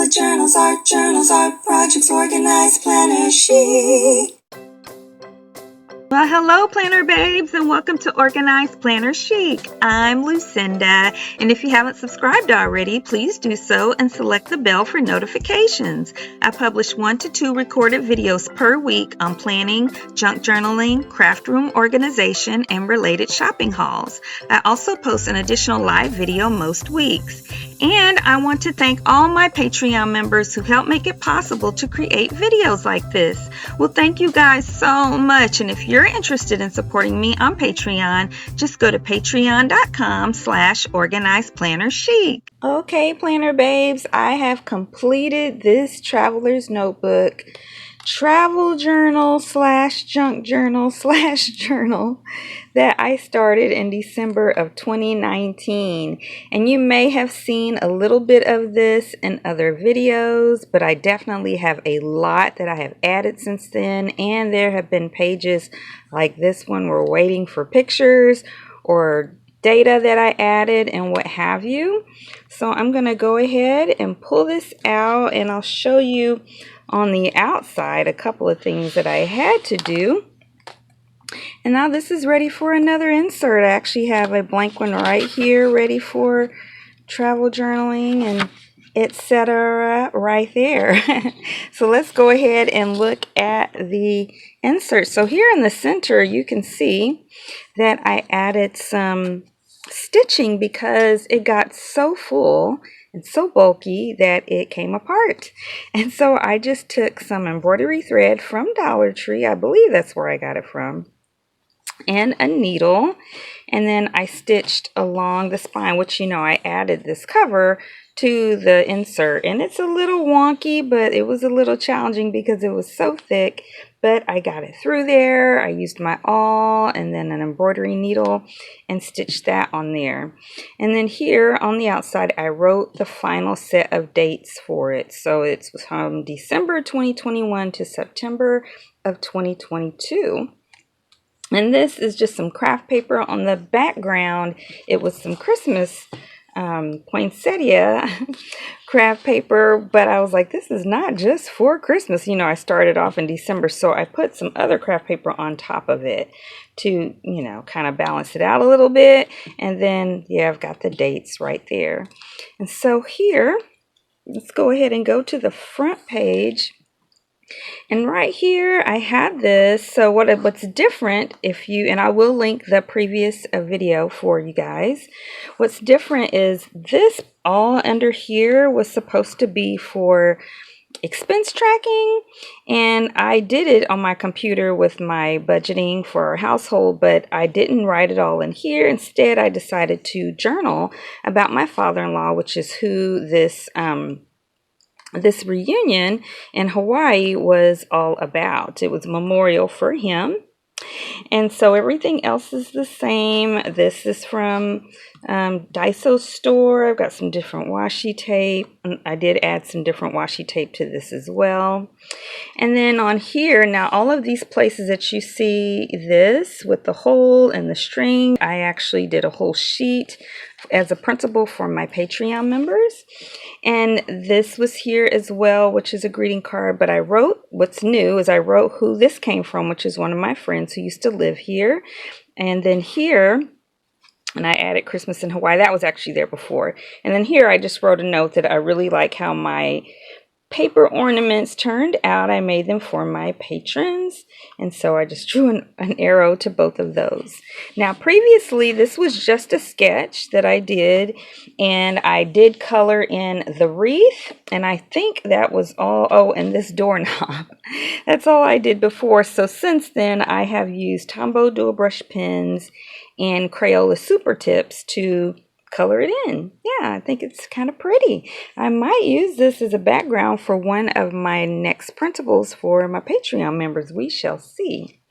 bullet journals, art projects, organized planner chic. Well, hello, Planner Babes, and welcome to Organized Planner Chic. I'm Lucinda, and if you haven't subscribed already, please do so and select the bell for notifications. I publish 1 to 2 recorded videos per week on planning, junk journaling, craft room organization, and related shopping hauls. I also post an additional live video most weeks. And I want to thank all my Patreon members who help make it possible to create videos like this. Well, thank you guys so much. And if you're interested in supporting me on Patreon, just go to patreon.com/organizedplannerchic. Okay, Planner Babes, I have completed this traveler's notebook, travel journal / junk journal / journal that I started in December of 2019. And you may have seen a little bit of this in other videos, but I definitely have a lot that I have added since then. And there have been pages like this one, we're waiting for pictures or data that I added and what have you. So I'm going to go ahead and pull this out, and I'll show you on the outside a couple of things that I had to do. And now this is ready for another insert. I actually have a blank one right here ready for travel journaling and etc. right there. So let's go ahead and look at the insert. So here in the center you can see that I added some stitching because it got so full and so bulky that it came apart. And so I just took some embroidery thread from Dollar Tree, I believe that's where I got it from, and a needle, and then I stitched along the spine, which, you know, I added this cover to the insert, and it's a little wonky, but it was a little challenging because it was so thick, but I got it through there. I used my awl and then an embroidery needle and stitched that on there. And then here on the outside I wrote the final set of dates for it. So it's from December 2021 to September of 2022. And this is just some craft paper. On the background, it was some Christmas poinsettia craft paper, but I was like, this is not just for Christmas. You know, I started off in December, so I put some other craft paper on top of it to, you know, kind of balance it out a little bit. And then, yeah, I've got the dates right there. And so here, let's go ahead and go to the front page. And right here I had this. So what's different, if you, and I will link the previous video for you guys. What's different is this all under here was supposed to be for expense tracking, and I did it on my computer with my budgeting for our household, but I didn't write it all in here. Instead, I decided to journal about my father-in-law, which is who this reunion in Hawaii was all about. It was a memorial for him. And so everything else is the same. This is from Daiso store. I've got some different washi tape. I did add some different washi tape to this as well. And then on here, now all of these places that you see this with the hole and the string, I actually did a whole sheet as a principle for my Patreon members. And this was here as well, which is a greeting card. But I wrote, what's new is I wrote who this came from, which is one of my friends who used to live here. And then here, and I added Christmas in Hawaii. That was actually there before. And then here I just wrote a note that I really like how my paper ornaments turned out. I made them for my patrons, and so I just drew an arrow to both of those. Now previously this was just a sketch that I did, and I did color in the wreath, and I think that was all. Oh, and this doorknob. That's all I did before. So since then I have used Tombow dual brush pens and Crayola super tips to color it in. Yeah, I think it's kind of pretty. I might use this as a background for one of my next printables for my Patreon members. We shall see.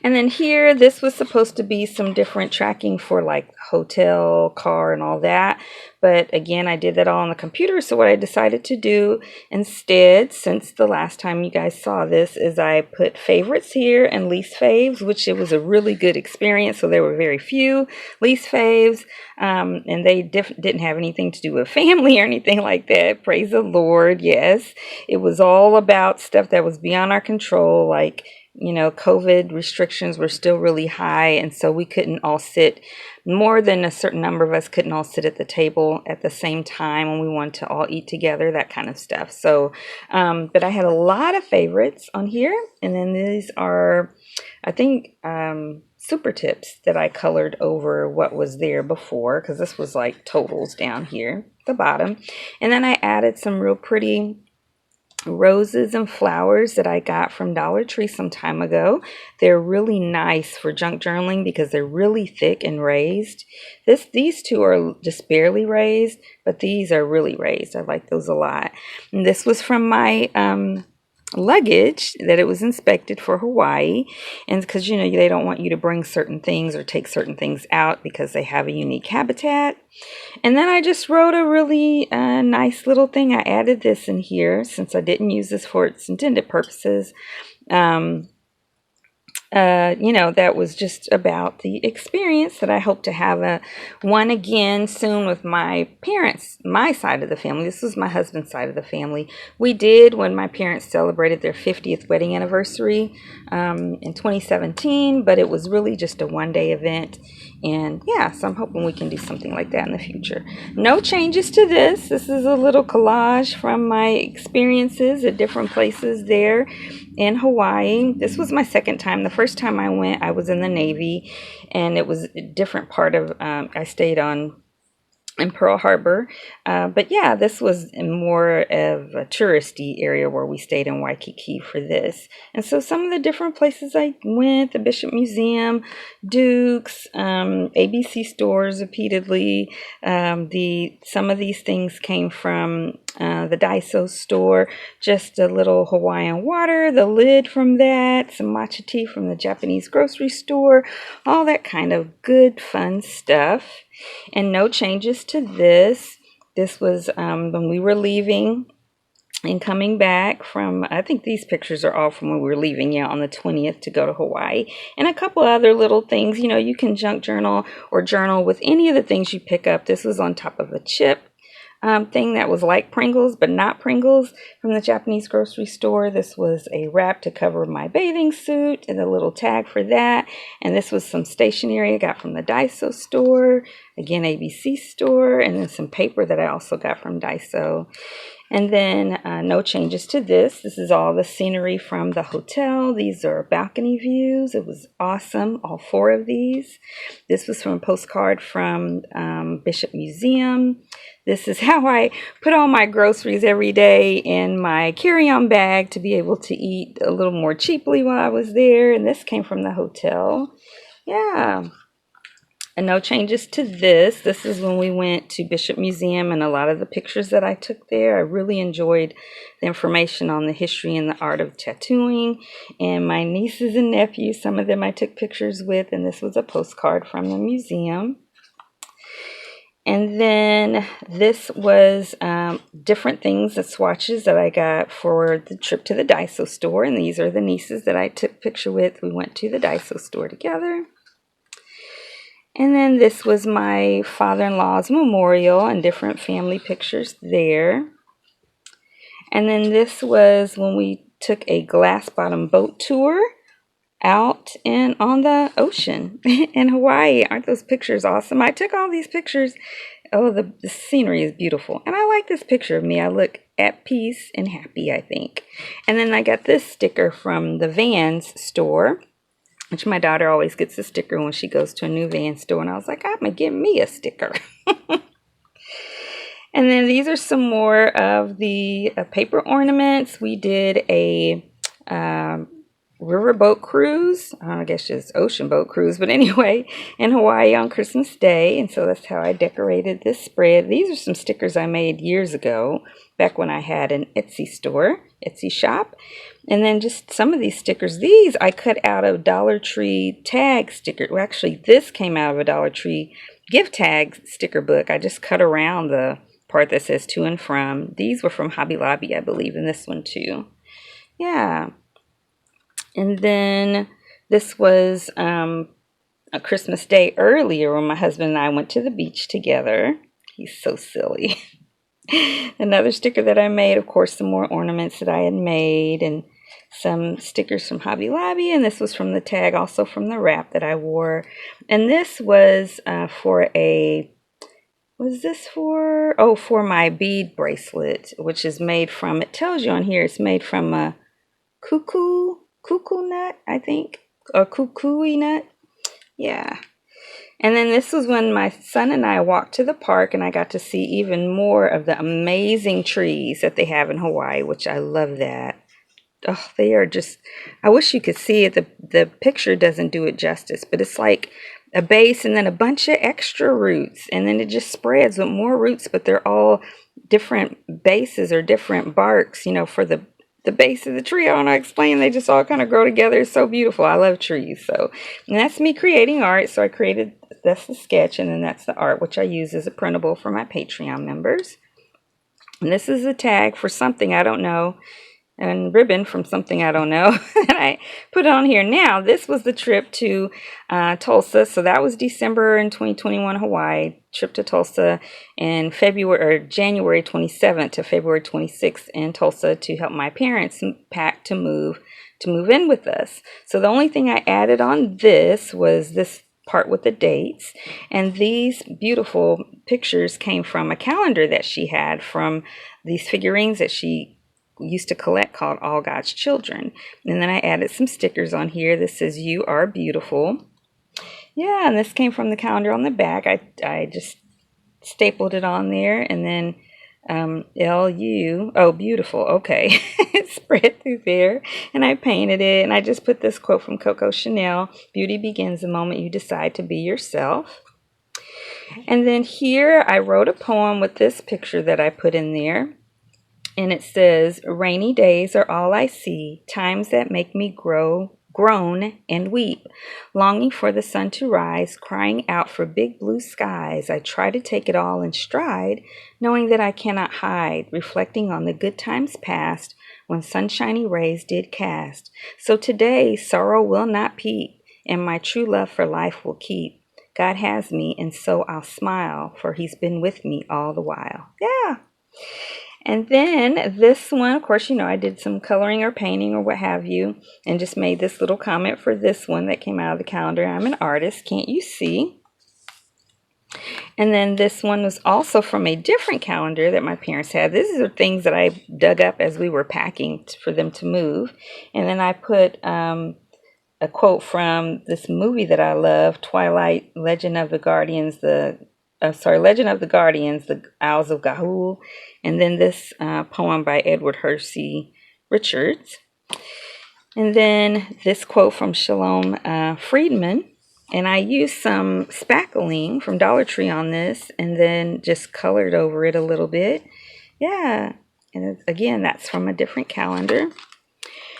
And then here, this was supposed to be some different tracking for like hotel, car, and all that. But again, I did that all on the computer. So what I decided to do instead, since the last time you guys saw this, is I put favorites here and least faves, which it was a really good experience. So there were very few least faves, and they didn't have anything to do with family or anything like that. Praise the Lord. Yes, it was all about stuff that was beyond our control, like COVID restrictions were still really high, and so we couldn't all sit, more than a certain number of us couldn't all sit at the table at the same time when we wanted to all eat together, that kind of stuff. So, but I had a lot of favorites on here, and then these are, I think, super tips that I colored over what was there before, because this was like totals down here at the bottom. And then I added some real pretty roses and flowers that I got from Dollar Tree some time ago. They're really nice for junk journaling because they're really thick and raised. These two are just barely raised, but these are really raised. I like those a lot. And this was from my luggage that it was inspected for Hawaii, and because they don't want you to bring certain things or take certain things out because they have a unique habitat. And then I just wrote a really nice little thing. I added this in here since I didn't use this for its intended purposes. That was just about the experience that I hope to have one again soon with my parents, my side of the family. This was my husband's side of the family. We did when my parents celebrated their 50th wedding anniversary in 2017, but it was really just a one-day event. And yeah, so I'm hoping we can do something like that in the future. No changes to this. This is a little collage from my experiences at different places there in Hawaii. This was my second time. The first time I went, I was in the Navy, and it was a different part of, I stayed in Pearl Harbor. But yeah, this was more of a touristy area where we stayed in Waikiki for this. And so some of the different places I went, the Bishop Museum, Duke's, ABC stores repeatedly. Some of these things came from the Daiso store, just a little Hawaiian water, the lid from that, some matcha tea from the Japanese grocery store, all that kind of good, fun stuff. And no changes to this. This was when we were leaving and coming back from, I think these pictures are all from when we were leaving, on the 20th to go to Hawaii. And a couple other little things, you can junk journal or journal with any of the things you pick up. This was on top of a chip thing that was like Pringles, but not Pringles, from the Japanese grocery store. This was a wrap to cover my bathing suit and a little tag for that. And this was some stationery I got from the Daiso store, again, ABC store, and then some paper that I also got from Daiso. And then no changes to this. This is all the scenery from the hotel. These are balcony views. It was awesome, all four of these. This was from a postcard from Bishop Museum. This is how I put all my groceries every day in my carry-on bag to be able to eat a little more cheaply while I was there. And this came from the hotel. Yeah. And no changes to this. This is when we went to Bishop Museum, and a lot of the pictures that I took there, I really enjoyed the information on the history and the art of tattooing. And my nieces and nephews, some of them I took pictures with, and this was a postcard from the museum. And then this was different things, the swatches that I got for the trip to the Daiso store. And these are the nieces that I took a picture with. We went to the Daiso store together. And then this was my father-in-law's memorial and different family pictures there. And then this was when we took a glass bottom boat tour out and on the ocean in Hawaii. Aren't those pictures awesome? I took all these pictures. Oh, the scenery is beautiful. And I like this picture of me. I look at peace and happy, I think. And then I got this sticker from the Vans store, which my daughter always gets a sticker when she goes to a new Vans store. And I was like, I'm going to get me a sticker. And then these are some more of the paper ornaments. We did a riverboat cruise. I guess just ocean boat cruise, but anyway, in Hawaii on Christmas Day. And so that's how I decorated this spread. These are some stickers I made years ago, back when I had an Etsy store, Etsy shop. And then just some of these stickers, these I cut out of Dollar Tree tag sticker. Well, actually, this came out of a Dollar Tree gift tag sticker book. I just cut around the part that says to and from. These were from Hobby Lobby, I believe, and this one too. Yeah. And then this was a Christmas Day earlier when my husband and I went to the beach together. He's so silly. Another sticker that I made, of course, some more ornaments that I had made, and some stickers from Hobby Lobby, and this was from the tag, also from the wrap that I wore. And this was for for my bead bracelet, which is made from, it tells you on here, it's made from a cuckoo nut, I think, or cuckoo nut. Yeah. And then this was when my son and I walked to the park, and I got to see even more of the amazing trees that they have in Hawaii, which I love that. Oh, they are just, I wish you could see it. The picture doesn't do it justice, but it's like a base and then a bunch of extra roots, and then it just spreads with more roots, but they're all different bases or different barks, you know, for the base of the tree. I don't know how to explain. They just all kind of grow together. It's so beautiful. I love trees. So, and that's me creating art. So I created, that's the sketch, and then that's the art, which I use as a printable for my Patreon members. And this is a tag for something I don't know, and ribbon from something I don't know. And I put it on here. Now, this was the trip to Tulsa. So that was December in 2021, Hawaii. Trip to Tulsa in January 27th to February 26th in Tulsa to help my parents pack to move in with us. So the only thing I added on this was this part with the dates, and these beautiful pictures came from a calendar that she had from these figurines that she used to collect called All God's Children. And then I added some stickers on here that says you are beautiful. Yeah, and this came from the calendar on the back. I just stapled it on there, and then L-U, oh, beautiful, okay. It spread through there, and I painted it, and I just put this quote from Coco Chanel, beauty begins the moment you decide to be yourself. And then here I wrote a poem with this picture that I put in there, and it says, rainy days are all I see, times that make me groan and weep, longing for the sun to rise, crying out for big blue skies. I try to take it all in stride, knowing that I cannot hide, reflecting on the good times past, when sunshiny rays did cast. So today sorrow will not peep, and my true love for life will keep. God has me, and so I'll smile, for he's been with me all the while. Yeah. And then this one, of course, you know, I did some coloring or painting or what have you, and just made this little comment for this one that came out of the calendar. I'm an artist, can't you see? And then this one was also from a different calendar that my parents had. These are things that I dug up as we were packing for them to move. And then I put a quote from this movie that I love, Twilight, Legend of the Guardians, Legend of the Guardians, the Owls of Ga'Hoole. And then this poem by Edward Hersey Richards. And then this quote from Shalom Friedman. And I used some spackling from Dollar Tree on this, and then just colored over it a little bit. Yeah. And again, that's from a different calendar.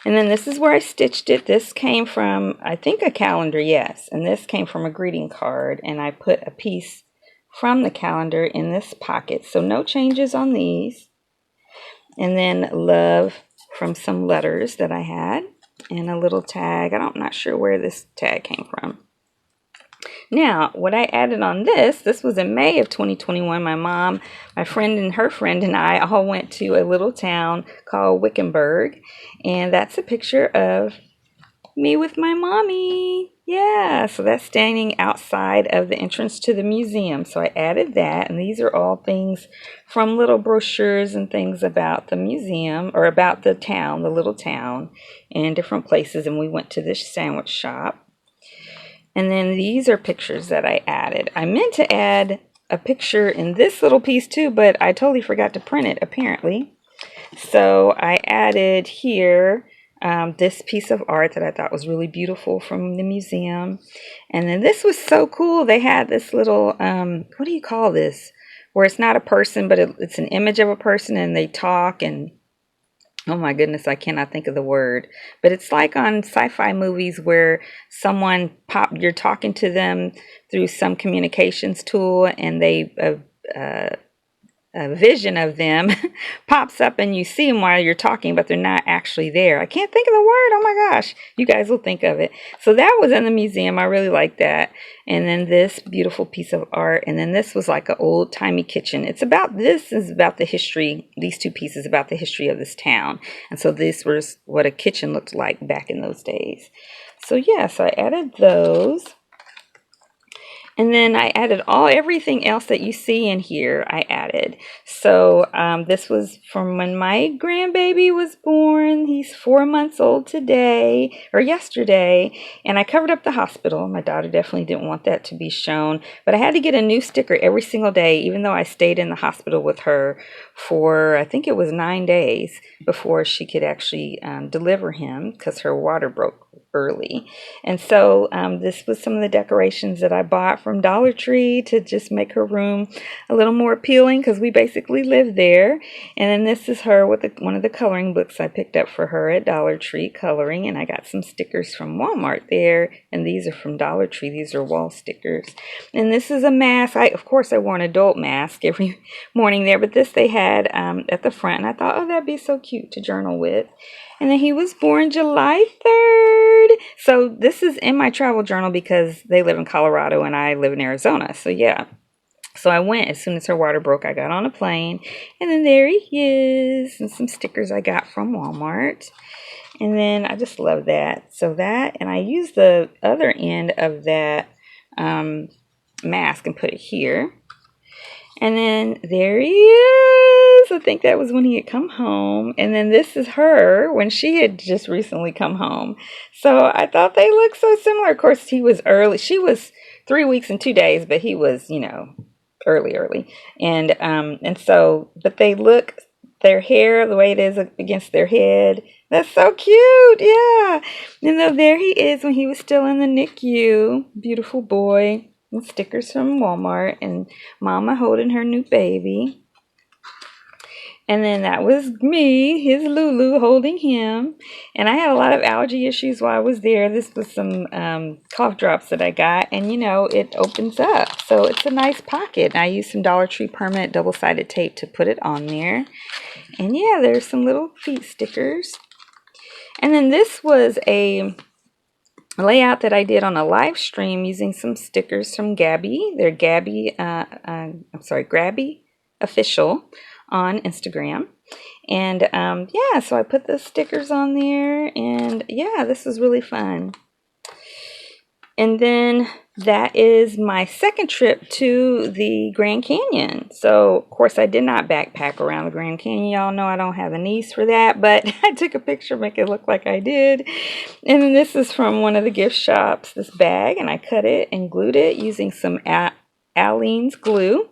And then this is where I stitched it. This came from, I think, a calendar, yes. And this came from a greeting card. And I put a piece from the calendar in this pocket. So no changes on these. And then love from some letters that I had. And a little tag. I'm not sure where this tag came from. Now, what I added on this was in May of 2021. My mom, my friend, and her friend and I all went to a little town called Wickenburg. And that's a picture of me with my mommy. Yeah, so that's standing outside of the entrance to the museum. So I added that, and these are all things from little brochures and things about the museum, or about the town, the little town, and different places. And we went to this sandwich shop. And then these are pictures that I added. I meant to add a picture in this little piece too, but I totally forgot to print it, apparently. So I added here this piece of art that I thought was really beautiful from the museum. And then this was so cool. They had this little, what do you call this? Where it's not a person, but it's an image of a person and they talk and oh my goodness, I cannot think of the word. But it's like on sci-fi movies where you're talking to them through some communications tool and a vision of them pops up and you see them while you're talking, but they're not actually there. I can't think of the word. Oh my gosh. You guys will think of it. So that was in the museum. I really like that. And then this beautiful piece of art. And then this was like an old timey kitchen. This is about the history, these two pieces about the history of this town. And so this was what a kitchen looked like back in those days. So yes, I added those. And then I added everything else that you see in here, I added. So this was from when my grandbaby was born. He's 4 months old today, or yesterday. And I covered up the hospital. My daughter definitely didn't want that to be shown. But I had to get a new sticker every single day, even though I stayed in the hospital with her for, I think it was 9 days before she could actually deliver him because her water broke early. And so this was some of the decorations that I bought from Dollar Tree to just make her room a little more appealing because we basically live there. And then this is her with one of the coloring books I picked up for her at Dollar Tree coloring, and I got some stickers from Walmart there, and these are from Dollar Tree. These are wall stickers. And this is a mask. Of course I wore an adult mask every morning there, but this they had at the front, and I thought, oh, that'd be so cute to journal with. And then he was born July 3rd. So this is in my travel journal because they live in Colorado and I live in Arizona. So yeah. So I went as soon as her water broke. I got on a plane. And then there he is. And some stickers I got from Walmart. And then I just love that. So that, and I used the other end of that mask and put it here. And then there he is. I think that was when he had come home. And then this is her when she had just recently come home. So I thought they looked so similar. Of course, he was early. She was 3 weeks and 2 days, but he was, early. And so, but they look, their hair, the way it is against their head. That's so cute. Yeah. And then there he is when he was still in the NICU. Beautiful boy. And stickers from Walmart and Mama holding her new baby. And then that was me, his Lulu, holding him. And I had a lot of allergy issues while I was there. This was some cough drops that I got. And, it opens up. So it's a nice pocket. And I used some Dollar Tree permanent double-sided tape to put it on there. And, yeah, there's some little feet stickers. And then this was a layout that I did on a live stream using some stickers from Gabby. They're Grabby Official on Instagram. And yeah, so I put the stickers on there, and yeah, this was really fun. And then that is my second trip to the Grand Canyon. So, of course, I did not backpack around the Grand Canyon. Y'all know I don't have the knees for that, but I took a picture, make it look like I did. And then this is from one of the gift shops, this bag, and I cut it and glued it using some Aleene's glue.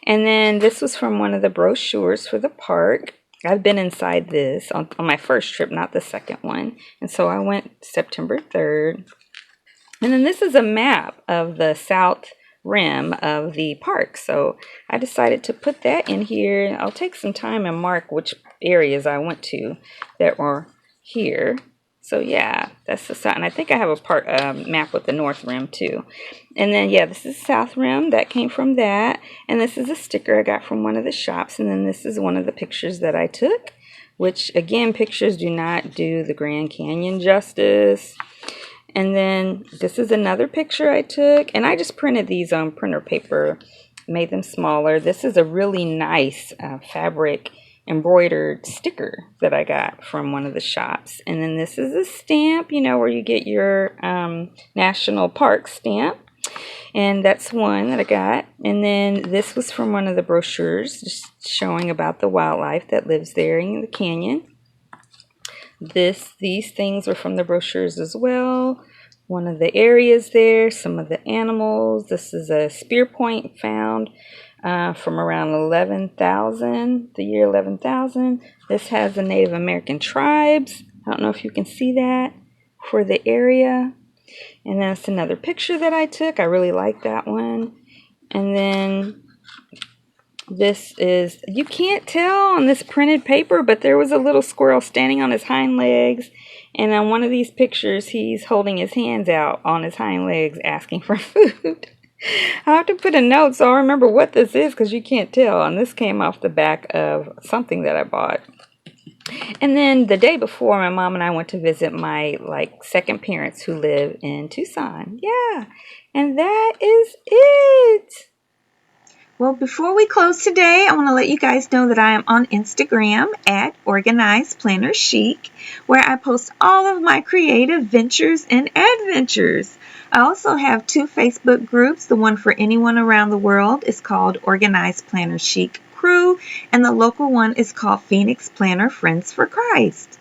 And then this was from one of the brochures for the park. I've been inside this on my first trip, not the second one. And so I went September 3rd. And then this is a map of the south rim of the park. So I decided to put that in here. I'll take some time and mark which areas I went to that were here. So yeah, that's the south. And I think I have a map with the north rim too. And then yeah, this is south rim. That came from that. And this is a sticker I got from one of the shops. And then this is one of the pictures that I took, which again, pictures do not do the Grand Canyon justice. And then this is another picture I took, and I just printed these on printer paper, made them smaller. This is a really nice fabric embroidered sticker that I got from one of the shops. And then this is a stamp, where you get your national park stamp. And that's one that I got. And then this was from one of the brochures, just showing about the wildlife that lives there in the canyon. These things were from the brochures as well. One of the areas there, some of the animals. This is a spear point found from around 11,000, the year 11,000. This has the Native American tribes I don't know if you can see that for the area. And that's another picture that I took. I really like that one. And then this is, you can't tell on this printed paper, but there was a little squirrel standing on his hind legs. And on one of these pictures, he's holding his hands out on his hind legs asking for food. I have to put a note so I'll remember what this is because you can't tell. And this came off the back of something that I bought. And then the day before, my mom and I went to visit my second parents who live in Tucson. Yeah, and that is it. Well, before we close today, I want to let you guys know that I am on Instagram at Organized Planner Chic, where I post all of my creative ventures and adventures. I also have 2 Facebook groups. The one for anyone around the world is called Organized Planner Chic Crew, and the local one is called Phoenix Planner Friends for Christ.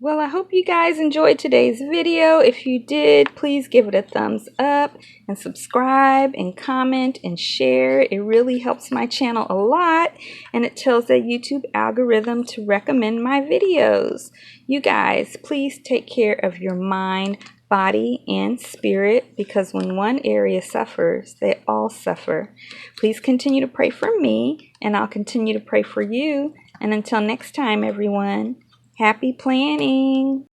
Well, I hope you guys enjoyed today's video. If you did, please give it a thumbs up and subscribe and comment and share. It really helps my channel a lot, and it tells the YouTube algorithm to recommend my videos. You guys, please take care of your mind, body, and spirit, because when one area suffers, they all suffer. Please continue to pray for me, and I'll continue to pray for you. And until next time, everyone, happy planning!